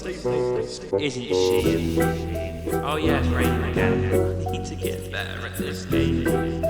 Isn't she? Oh yeah, it's raining again. I need to get better at this game.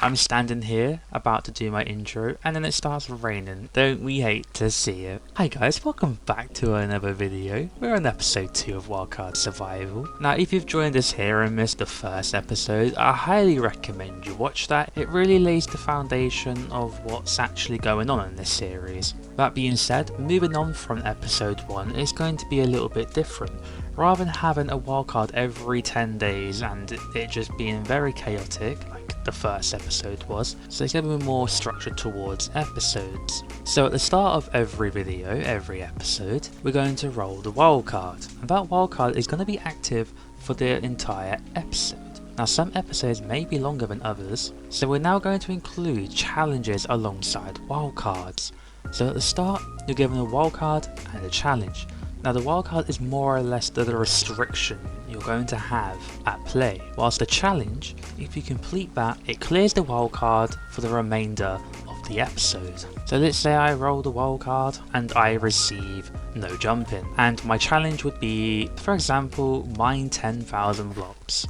I'm standing here about to do my intro and then it starts raining. Don't we hate to see it? Hi guys, welcome back to another video. We're on episode 2 of Wildcard Survival. Now if you've joined us here and missed the first episode, I highly recommend you watch that. It really lays the foundation of what's actually going on in this series. That being said, moving on from episode 1 is going to be a little bit different. Rather than having a wildcard every 10 days and it just being very chaotic, like the first episode was, so it's going to be more structured towards episodes. So at the start of every video, every episode, we're going to roll the wildcard. And that wildcard is going to be active for the entire episode. Now some episodes may be longer than others, so we're now going to include challenges alongside wildcards. So at the start, you're given a wildcard and a challenge. Now the wildcard is more or less the restriction you're going to have at play, whilst the challenge, if you complete that, it clears the wildcard for the remainder of the episode. So let's say I roll the wildcard and I receive no jumping, and my challenge would be, for example, mine 10,000 blocks.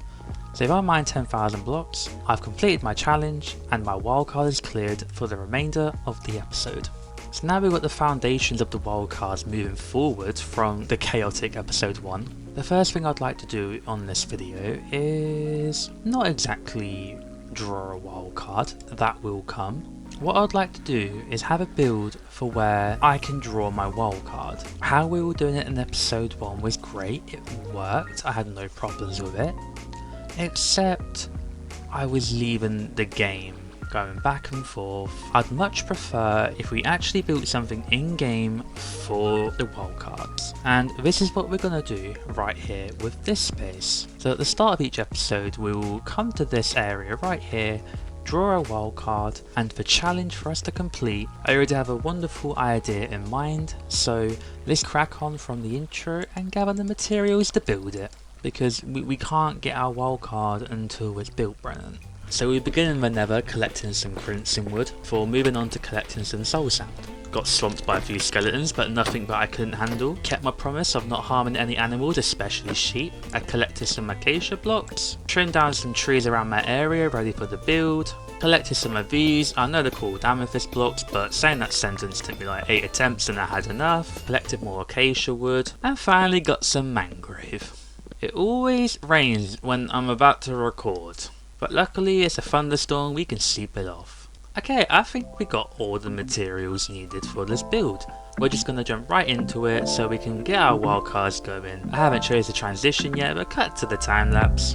So if I mine 10,000 blocks, I've completed my challenge and my wildcard is cleared for the remainder of the episode. So now we've got the foundations of the wildcards moving forward from the chaotic episode 1. The first thing I'd like to do on this video is not exactly draw a wildcard, that will come. What I'd like to do is have a build for where I can draw my wildcard. How we were doing it in episode 1 was great, it worked, I had no problems with it. Except I was leaving the game going back and forth. I'd much prefer if we actually built something in-game for the wildcards. And this is what we're going to do right here with this space. So at the start of each episode we will come to this area right here, draw a wildcard, and the challenge for us to complete, I already have a wonderful idea in mind, so let's crack on from the intro and gather the materials to build it. Because we can't get our wildcard until it's built, Brennan. So we begin in the nether collecting some crimson wood before moving on to collecting some soul sand. Got swamped by a few skeletons but nothing that I couldn't handle. Kept my promise of not harming any animals, especially sheep. I collected some acacia blocks. Trimmed down some trees around my area ready for the build. Collected some of these. I know they're called amethyst blocks, but saying that sentence took me like 8 attempts and I had enough. Collected more acacia wood and finally got some mangrove. It always rains when I'm about to record, but luckily it's a thunderstorm, we can sleep it off. Okay, I think we got all the materials needed for this build. We're just going to jump right into it so we can get our wildcards going. I haven't chose the transition yet, but cut to the time lapse.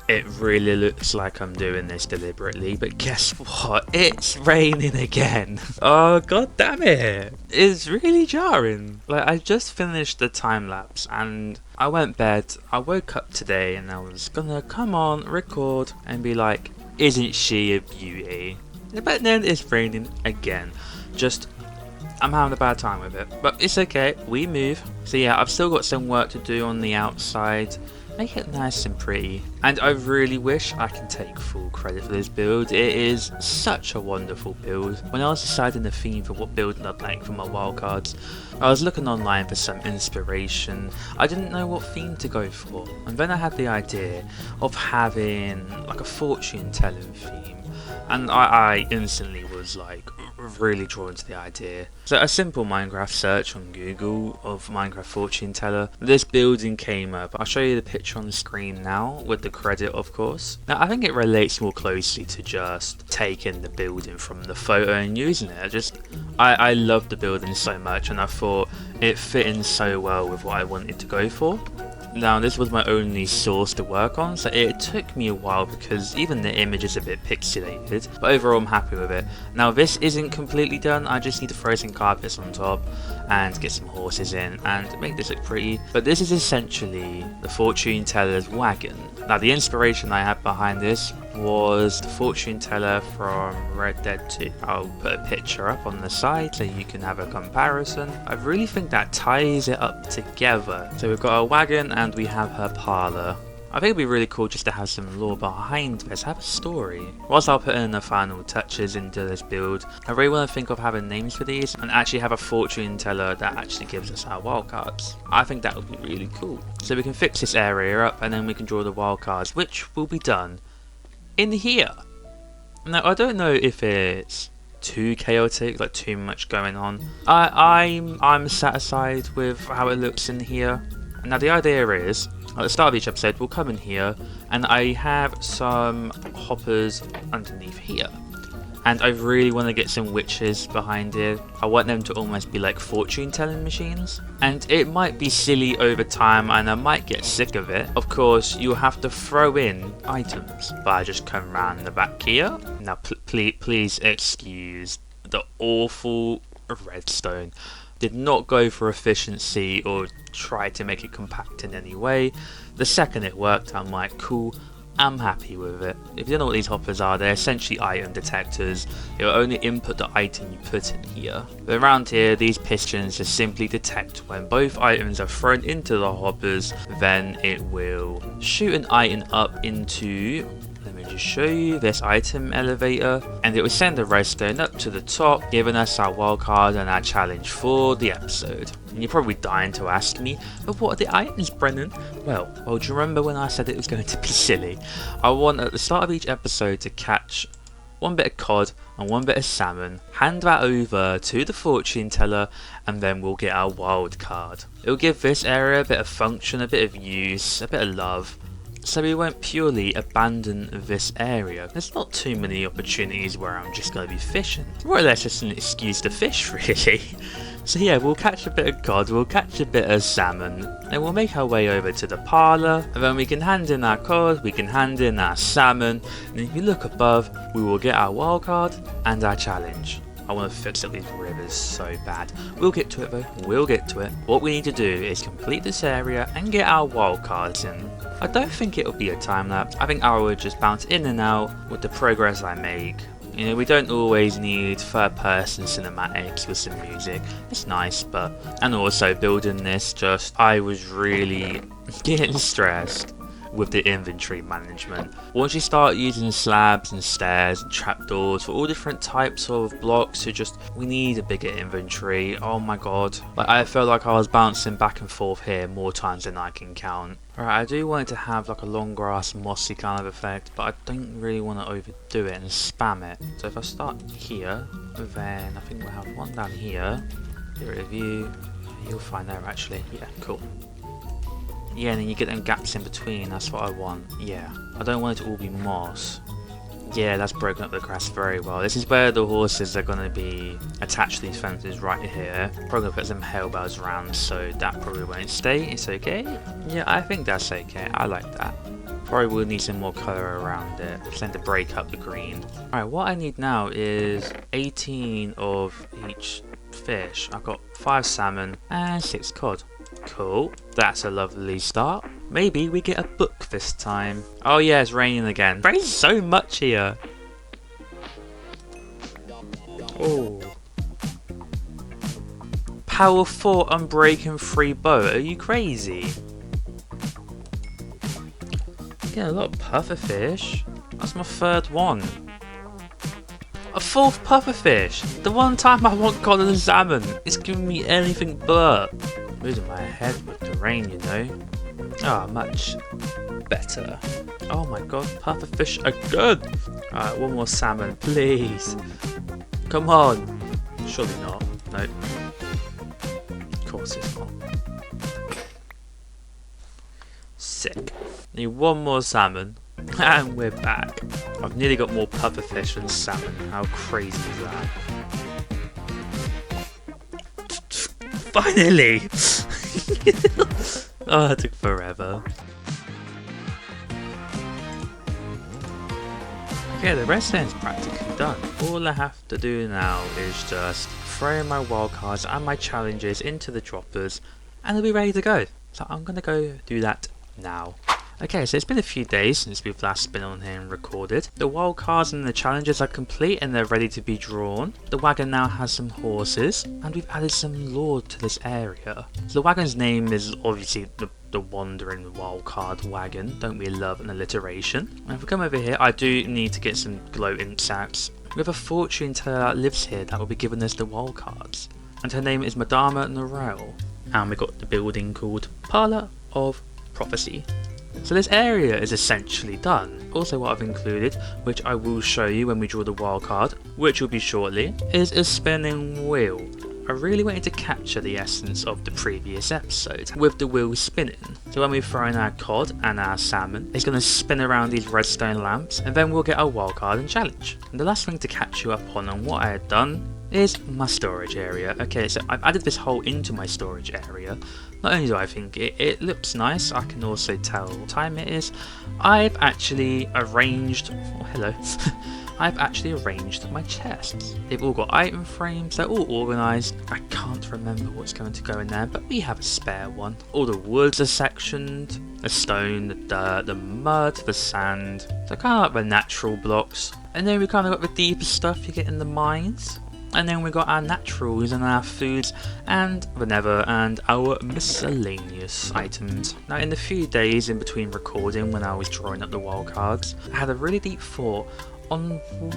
It really looks like I'm doing this deliberately, but guess what? It's raining again. Oh god damn it. It's really jarring. Like, I just finished the time lapse and I went bed. I woke up today and I was gonna come on, record and be like, isn't she a beauty? But then it's raining again. I'm having a bad time with it, but it's okay, we move. So yeah, I've still got some work to do on the outside. Make it nice and pretty, and I really wish I can take full credit for this build. It is such a wonderful build. When I was deciding the theme for what build I'd like for my wildcards, I was looking online for some inspiration. I didn't know what theme to go for, and then I had the idea of having like a fortune telling theme, and I instantly was like, really drawn to the idea. So a simple Minecraft search on Google of Minecraft fortune teller, this building came up. I'll show you the picture on the screen now with the credit, of course. Now I think it relates more closely to just taking the building from the photo and using it. I love the building so much, and I thought it fit in so well with what I wanted to go for. Now this was my only source to work on, so it took me a while because even the image is a bit pixelated, but overall I'm happy with it. Now this isn't completely done, I just need to throw some carpets on top and get some horses in and make this look pretty. But this is essentially the fortune teller's wagon. Now the inspiration I had behind this was the fortune teller from Red Dead 2. I'll put a picture up on the side so you can have a comparison. I really think that ties it up together. So we've got our wagon and we have her parlour. I think it'd be really cool just to have some lore behind this, have a story. Whilst I'll put in the final touches into this build, I really want to think of having names for these and actually have a fortune teller that actually gives us our wildcards. I think that would be really cool. So we can fix this area up and then we can draw the wildcards, which will be done in here. Now I don't know if it's too chaotic, like too much going on. I'm satisfied with how it looks in here. Now the idea is, at the start of each episode we'll come in here and I have some hoppers underneath here. And I really want to get some witches behind it. I want them to almost be like fortune telling machines. And it might be silly over time and I might get sick of it. Of course, you'll have to throw in items. But I just come around the back here. Now please excuse the awful redstone. Did not go for efficiency or try to make it compact in any way. The second it worked, I'm like, cool. I'm happy with it. If you don't know what these hoppers are, they're essentially item detectors. It will only input the item you put in here. But around here, these pistons just simply detect when both items are thrown into the hoppers, then it will shoot an item up into, let me just show you, this item elevator, and it will send the redstone up to the top, giving us our wildcard and our challenge for the episode. And you're probably dying to ask me, but what are the items, Brennan? Well, do you remember when I said it was going to be silly? I want at the start of each episode to catch one bit of cod and one bit of salmon, hand that over to the fortune teller, and then we'll get our wild card. It'll give this area a bit of function, a bit of use, a bit of love. So we won't purely abandon this area. There's not too many opportunities where I'm just going to be fishing. More or less just an excuse to fish, really. So yeah, we'll catch a bit of cod, we'll catch a bit of salmon, and we'll make our way over to the parlour, and then we can hand in our cod, we can hand in our salmon, and if you look above, we will get our wildcard and our challenge. I want to fix up these rivers so bad. We'll get to it though, we'll get to it. What we need to do is complete this area and get our wildcards in. I don't think it'll be a time lapse. I think I will just bounce in and out with the progress I make. You know, we don't always need third person cinematics with some music. It's nice, but, and also building this, I was really getting stressed with the inventory management. Once you start using slabs and stairs and trapdoors for all different types of blocks, we need a bigger inventory. Oh my god. Like, I felt like I was bouncing back and forth here more times than I can count. Alright, I do want it to have like a long grass mossy kind of effect, but I don't really want to overdo it and spam it. So if I start here, then I think we'll have one down here. Get rid of you. You'll find there actually. Yeah, cool. Yeah, and then you get them gaps in between, that's what I want. Yeah, I don't want it to all be moss. Yeah, that's broken up the grass very well. This is where the horses are going to be attached to these fences right here. Probably going to put some hay bales around, so that probably won't stay. It's okay. Yeah, I think that's okay. I like that. Probably will need some more colour around it. Just to break up the green. Alright, what I need now is 18 of each fish. I've got 5 salmon and 6 cod. Cool, that's a lovely start. Maybe we get a book this time. Oh yeah, it's raining again. It rains so much here. Oh. Power 4 unbreaking free bow. Are you crazy? Getting a lot of pufferfish. That's my 3rd one. A 4th pufferfish. The one time I want cod and salmon. It's giving me anything but. Losing my head with the rain, you know. Ah, much better. Oh my god, pufferfish are good. Alright, one more salmon, please. Come on! Surely not. Nope. Of course it's not. Sick. Need one more salmon, and we're back. I've nearly got more pufferfish than salmon. How crazy is that? Finally! Oh, that took forever. Okay, the rest then is practically done. All I have to do now is just throw my wildcards and my challenges into the droppers and they'll be ready to go. So I'm going to go do that now. Okay, so it's been a few days since we've last been on here and recorded. The wildcards and the challenges are complete and they're ready to be drawn. The wagon now has some horses and we've added some lore to this area. So the wagon's name is obviously the Wandering Wildcard Wagon. Don't we love an alliteration? And if we come over here, I do need to get some glow imp saps. We have a fortune teller that lives here that will be giving us the wildcards. And her name is Madama Norel. And we've got the building called Parlour of Prophecy. So this area is essentially done. Also what I've included, which I will show you when we draw the wildcard, which will be shortly, is a spinning wheel. I really wanted to capture the essence of the previous episode, with the wheel spinning. So when we throw in our cod and our salmon, it's going to spin around these redstone lamps, and then we'll get our wildcard and challenge. And the last thing to catch you up on what I had done is my storage area. Okay, so I've added this hole into my storage area. Not only do I think it looks nice, I can also tell what time it is. I've actually arranged... Oh, hello. I've actually arranged my chests. They've all got item frames, they're all organised. I can't remember what's going to go in there, but we have a spare one. All the woods are sectioned. The stone, the dirt, the mud, the sand. So kind of like the natural blocks. And then we kind of got the deeper stuff you get in the mines. And then we got our naturals and our foods and the nether and our miscellaneous items. Now in the few days in between recording when I was drawing up the wildcards, I had a really deep thought on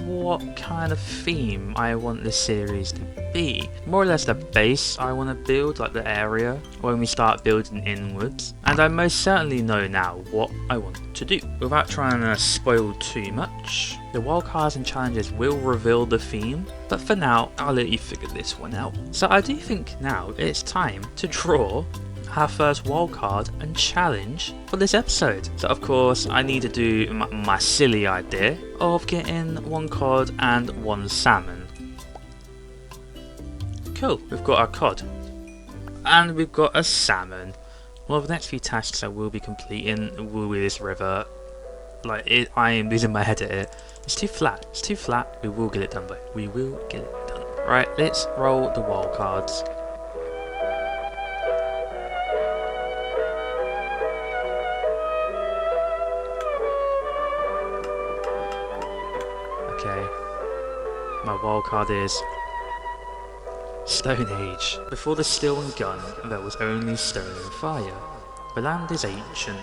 what kind of theme I want this series to be. More or less the base I want to build, like the area, when we start building inwards. And I most certainly know now what I want to do. Without trying to spoil too much, the wildcards and challenges will reveal the theme, but for now, I'll let you figure this one out. So I do think now it's time to draw our first wildcard and challenge for this episode. So of course I need to do my silly idea of getting one cod and one salmon. Cool, we've got our cod and we've got a salmon. Well, the next few tasks I will be completing will be this river. I am losing my head at it. It's too flat, we will get it done though. We will get it done. Right, let's roll the wildcards. Okay, my wildcard is Stone Age. Before the steel and gun, there was only stone and fire. The land is ancient,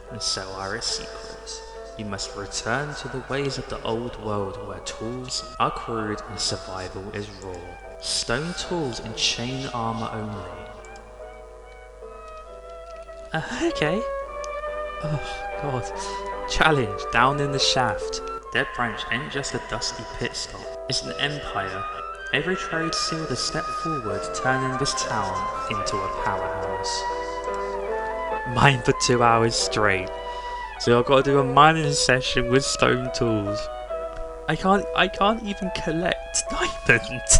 and so are its secrets. You must return to the ways of the old world where tools are crude and survival is raw. Stone tools and chain armor only. Okay. Oh god. Challenge, down in the shaft. Dead Branch ain't just a dusty pit stop, it's an empire. Every trade sealed a step forward, turning this town into a powerhouse. Mine for 2 hours straight. So I've got to do a mining session with stone tools. I can't even collect diamonds.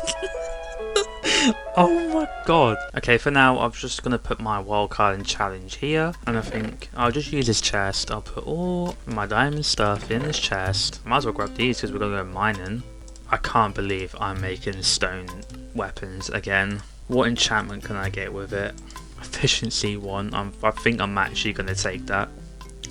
Oh my god. Okay, for now I'm just going to put my wildcard and challenge here. And I think I'll just use this chest. I'll put all my diamond stuff in this chest. Might as well grab these because we're going to go mining. I can't believe I'm making stone weapons again. What enchantment can I get with it? Efficiency 1. I think I'm actually going to take that.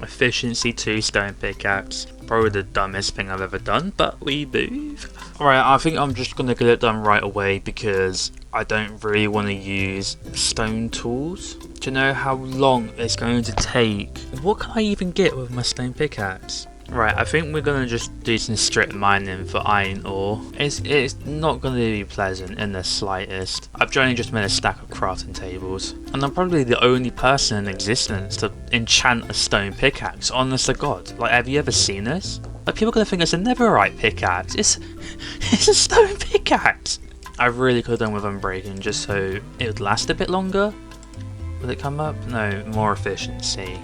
Efficiency 2 stone pickaxe. Probably the dumbest thing I've ever done, but we move. Alright, I think I'm just going to get it done right away because I don't really want to use stone tools. Do you know how long it's going to take? What can I even get with my stone pickaxe? Right, I think we're going to just do some strip mining for iron ore. It's not going to be pleasant in the slightest. I've only just made a stack of crafting tables. And I'm probably the only person in existence to enchant a stone pickaxe, honest to god. Like, have you ever seen this? Like, people are gonna think it's a netherite pickaxe. It's a stone pickaxe. I really could have done with unbreaking just so it would last a bit longer. Will it come up? No, more efficiency.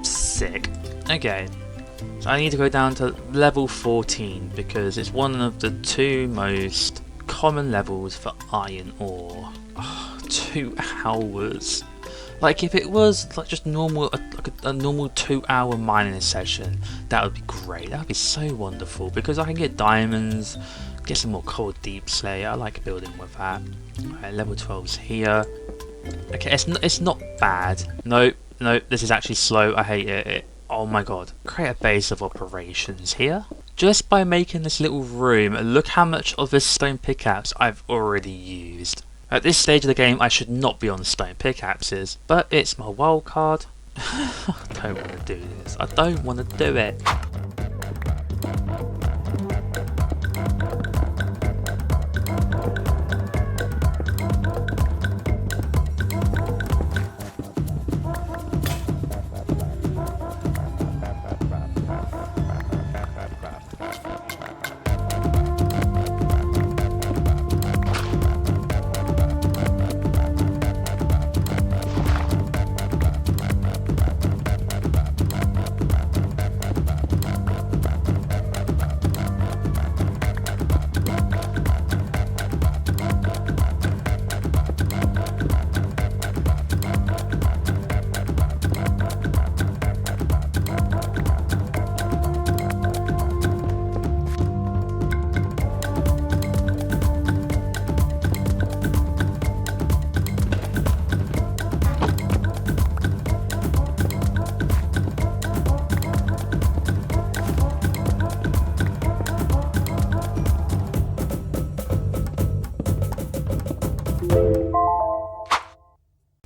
Sick. Okay. So I need to go down to level 14 because it's one of the 2 most common levels for iron ore. Oh, 2 hours. Like, if it was like just normal, like a normal 2-hour mining session, that would be great. That would be so wonderful because I can get diamonds, get some more coal deep slate. I like building with that. Alright, level 12's here. Okay, it's not bad. Nope, this is actually slow. I hate it. Oh my god. Create a base of operations here. Just by making this little room, look how much of this stone pickaxe I've already used. At this stage of the game, I should not be on stone pickaxes, but it's my wildcard. I don't want to do this. I don't want to do it.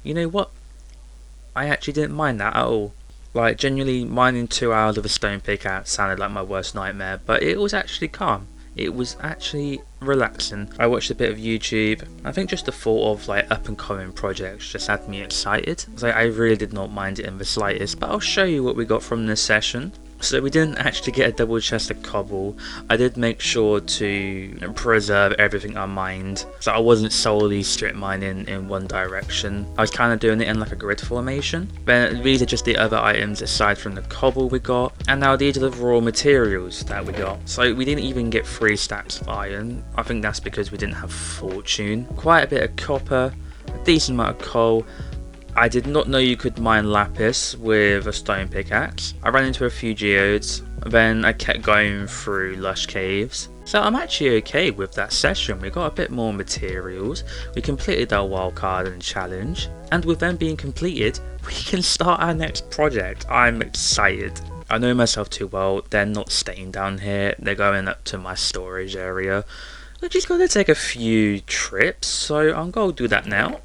You know what? I actually didn't mind that at all. Like, genuinely, mining 2 hours of a stone pickaxe sounded like my worst nightmare, but it was actually calm. It was actually relaxing. I watched a bit of YouTube. I think just the thought of like up and coming projects just had me excited. Like, I really did not mind it in the slightest, but I'll show you what we got from this session. So we didn't actually get a double chest of cobble. I did make sure to preserve everything I mined, so I wasn't solely strip mining in one direction. I was kind of doing it in like a grid formation. Then these are just the other items aside from the cobble we got, and now these are the raw materials that we got. So we didn't even get 3 stacks of iron. I think that's because we didn't have fortune. Quite a bit of copper, a decent amount of coal. I did not know you could mine lapis with a stone pickaxe. I ran into a few geodes, then I kept going through lush caves. So I'm actually okay with that session. We got a bit more materials, we completed our wildcard and challenge, and with them being completed, we can start our next project. I'm excited. I know myself too well, they're not staying down here, they're going up to my storage area, which is going to take a few trips, so I'm going to do that now.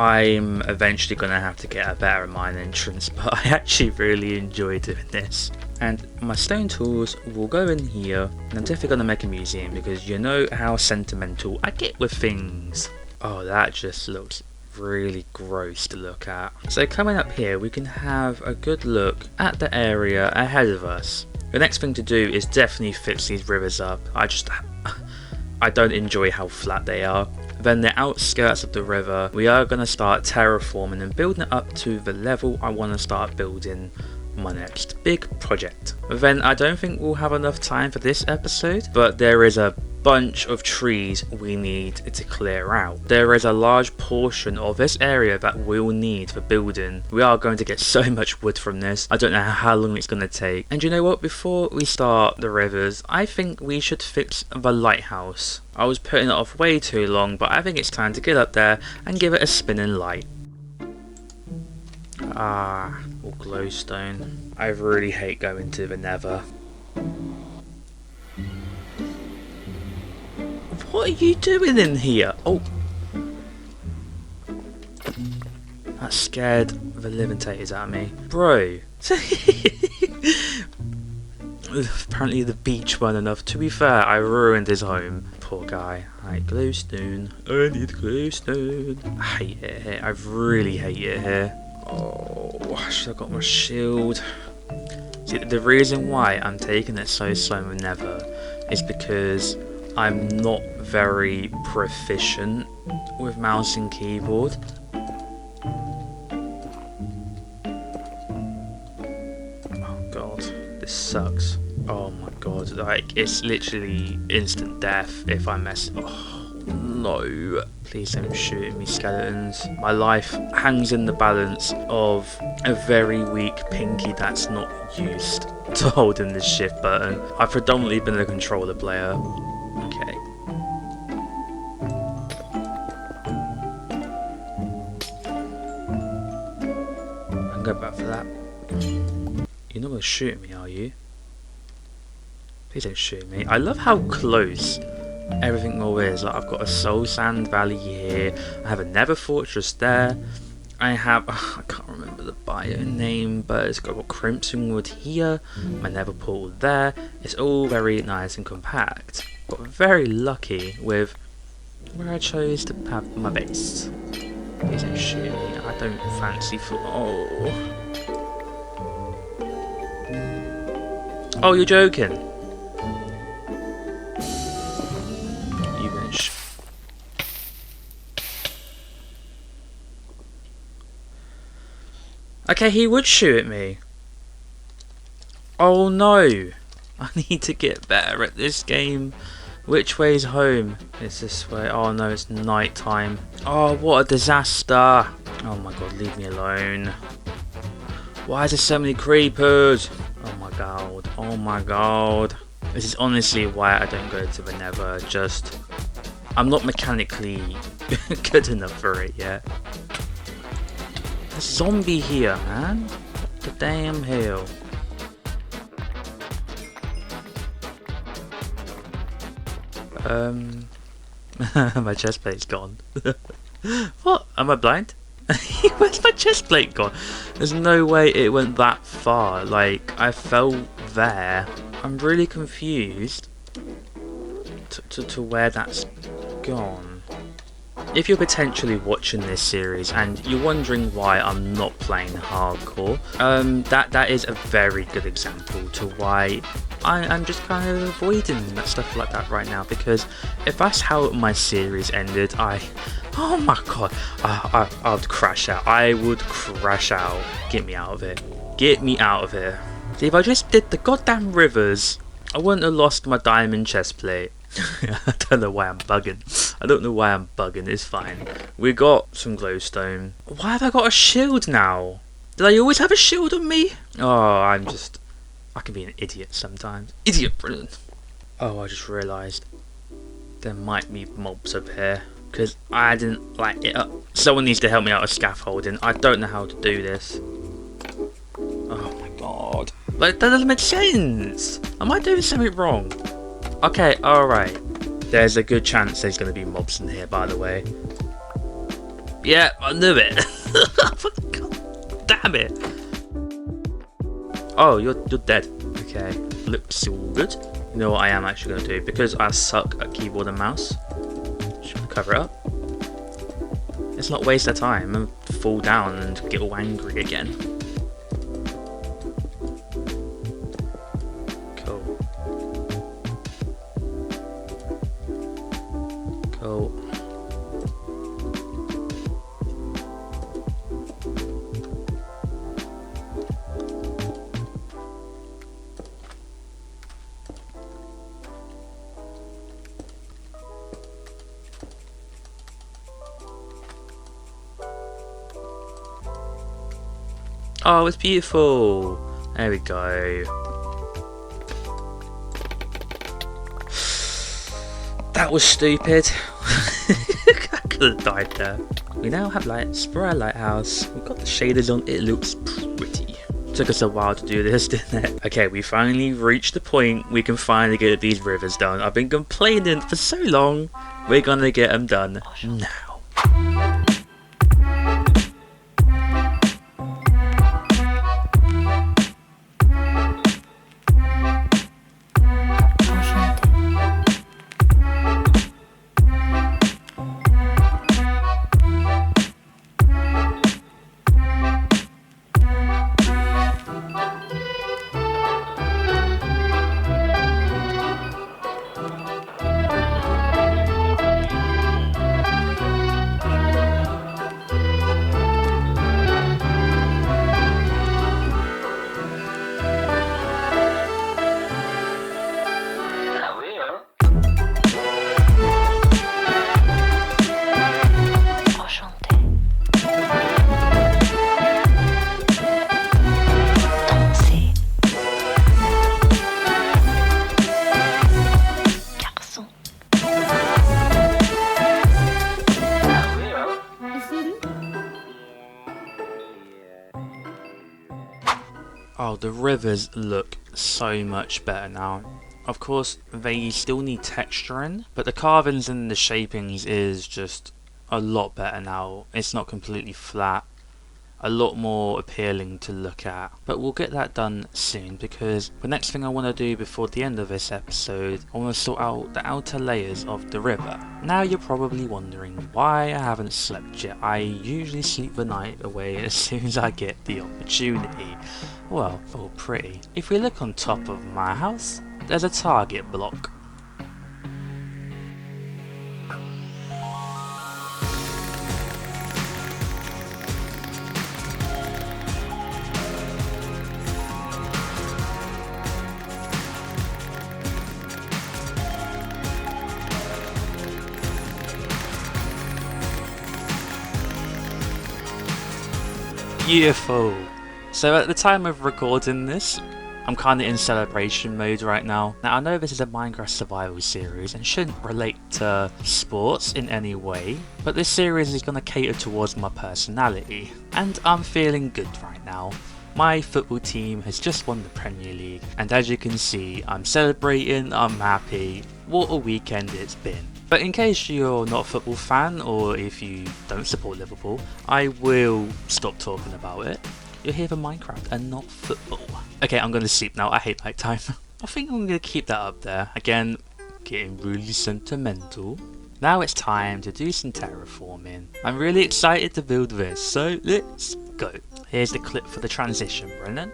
I'm eventually going to have to get a better mine entrance, but I actually really enjoy doing this. And my stone tools will go in here, and I'm definitely going to make a museum because you know how sentimental I get with things. Oh, that just looks really gross to look at. So coming up here, we can have a good look at the area ahead of us. The next thing to do is definitely fix these rivers up. I don't enjoy how flat they are. Then the outskirts of the river, we are going to start terraforming and building it up to the level I want to start building my next big project. Then I don't think we'll have enough time for this episode, but there is a bunch of trees we need to clear out. There is a large portion of this area that we'll need for building. We are going to get so much wood from this. I don't know how long it's going to take. And you know what, before we start the rivers, I think we should fix the lighthouse. I was putting it off way too long, but I think it's time to get up there and give it a spinning light. Ah, all glowstone. I really hate going to the nether. What are you doing in here? Oh, that scared the living taters out of me. Bro. Apparently the beach weren't enough. To be fair, I ruined his home. Poor guy. Right, glowstone. I need glowstone. I hate it here. I really hate it here. Oh, I should have got my shield. See, the reason why I'm taking it so slow with Nether is because I'm not very proficient with mouse and keyboard. Oh god, this sucks. Oh my god, like, it's literally instant death if I mess. Oh no. Please don't shoot at me, skeletons. My life hangs in the balance of a very weak pinky that's not used to holding the shift button. I've predominantly been a controller player. Okay. I'm going back for that. You're not going to shoot at me, are you? Please don't shoot at me. I love how close everything all is. Like, I've got a soul sand valley here. I have a nether fortress there. I have, I can't remember the bio name, but it's got crimson wood here. My nether portal there. It's all very nice and compact. Got very lucky with where I chose to have my base. Please don't shoot me. I don't fancy for. Oh, you're joking. Okay, he would shoot at me. Oh no! I need to get better at this game. Which way's home? It's this way. Oh no, it's night time. Oh, what a disaster! Oh my god, leave me alone. Why is there so many creepers? Oh my god. Oh my god. This is honestly why I don't go to the Nether. Just, I'm not mechanically good enough for it yet. Zombie here, man. What the damn hell? My chest plate's gone. What? Am I blind? Where's my chest plate gone? There's no way it went that far. Like, I fell there. I'm really confused to where that's gone. If you're potentially watching this series and you're wondering why I'm not playing hardcore, that is a very good example to why I'm just kind of avoiding that stuff like that right now, because if that's how my series ended, oh my god, I would crash out. I would crash out. Get me out of it. Get me out of here. See, if I just did the goddamn rivers, I wouldn't have lost my diamond chest plate. I don't know why I'm bugging. It's fine. We got some glowstone. Why have I got a shield now? Did I always have a shield on me? Oh, I can be an idiot sometimes. Idiot, brilliant. Oh, I just realised there might be mobs up here because I didn't light it up. Someone needs to help me out with scaffolding. I don't know how to do this. Oh my god. Like, that doesn't make sense. Am I doing something wrong? Okay, alright. There's a good chance there's going to be mobs in here, by the way. Yeah, I knew it. God damn it. Oh, you're dead. Okay, looks all good. You know what I am actually going to do? Because I suck at keyboard and mouse, just going to cover it up. Let's not waste our time and fall down and get all angry again. Cool. Oh, it's beautiful. There we go. That was stupid. I could have died there. We now have lights for our lighthouse. We've got the shaders on. It looks pretty. Took us a while to do this, didn't it? Okay, we finally reached the point we can finally get these rivers done. I've been complaining for so long. We're gonna get them done now. Oh, the rivers look so much better now. Of course, they still need texturing, but the carvings and the shapings is just a lot better now. It's not completely flat. A lot more appealing to look at, but we'll get that done soon, because the next thing I want to do before the end of this episode, I want to sort out the outer layers of the river. Now you're probably wondering why I haven't slept yet. I usually sleep the night away as soon as I get the opportunity. Well, oh pretty. If we look on top of my house, there's a target block. Beautiful! So at the time of recording this, I'm kinda in celebration mode right now. Now I know this is a Minecraft survival series and shouldn't relate to sports in any way, but this series is gonna cater towards my personality, and I'm feeling good right now. My football team has just won the Premier League, and as you can see, I'm celebrating, I'm happy. What a weekend it's been. But in case you're not a football fan, or if you don't support Liverpool, I will stop talking about it. You're here for Minecraft and not football. Okay, I'm going to sleep now. I hate night time. I think I'm going to keep that up there. Again, getting really sentimental. Now it's time to do some terraforming. I'm really excited to build this, so let's go. Here's the clip for the transition, Brennan.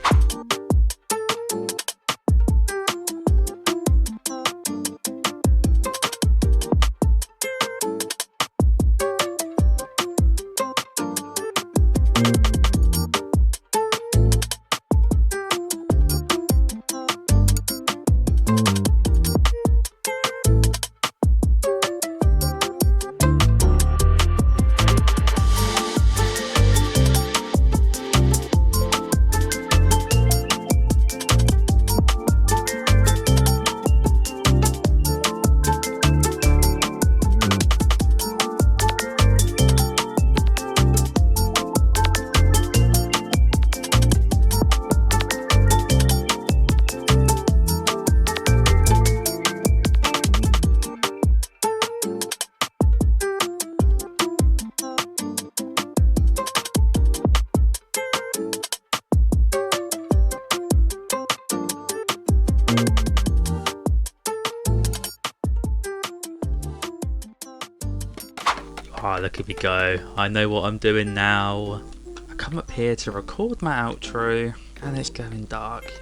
Ah, look at me go. I know what I'm doing now. I come up here to record my outro and it's going dark.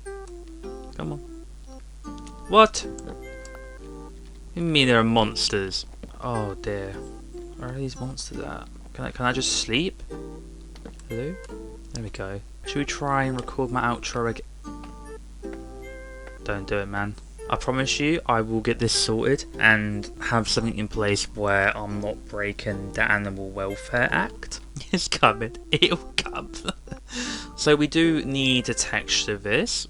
Come on. What? You mean there are monsters? Oh dear. Where are these monsters at? Can I just sleep? Hello? There we go. Should we try and record my outro again? Don't do it, man. I promise you I will get this sorted and have something in place where I'm not breaking the Animal Welfare Act. It's coming. It'll come. So we do need to texture this,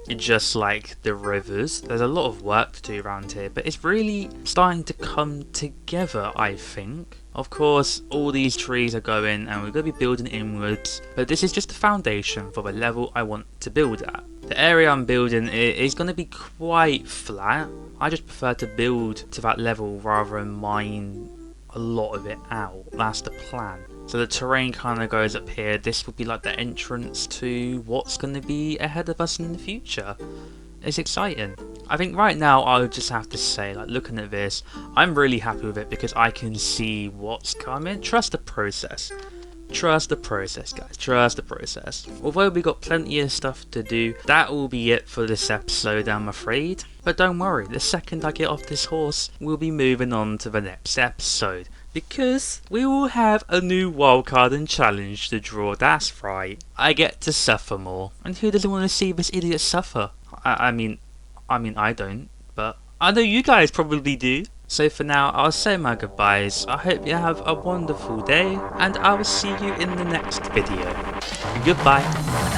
just like the rivers. There's a lot of work to do around here, but it's really starting to come together, I think. Of course, all these trees are going and we're going to be building inwards, but this is just the foundation for the level I want to build at. The area I'm building is going to be quite flat. I just prefer to build to that level rather than mine a lot of it out. That's the plan. So the terrain kind of goes up here. This will be like the entrance to what's going to be ahead of us in the future. It's exciting. I think right now I would just have to say, like, looking at this, I'm really happy with it because I can see what's coming. Trust the process. Trust the process, guys. Trust the process. Although we got plenty of stuff to do, that will be it for this episode, I'm afraid. But don't worry, the second I get off this horse, we'll be moving on to the next episode. Because we will have a new wildcard and challenge to draw. That's right. I get to suffer more. And who doesn't want to see this idiot suffer? I mean, I don't. But I know you guys probably do. So for now, I'll say my goodbyes. I hope you have a wonderful day. And I will see you in the next video. Goodbye.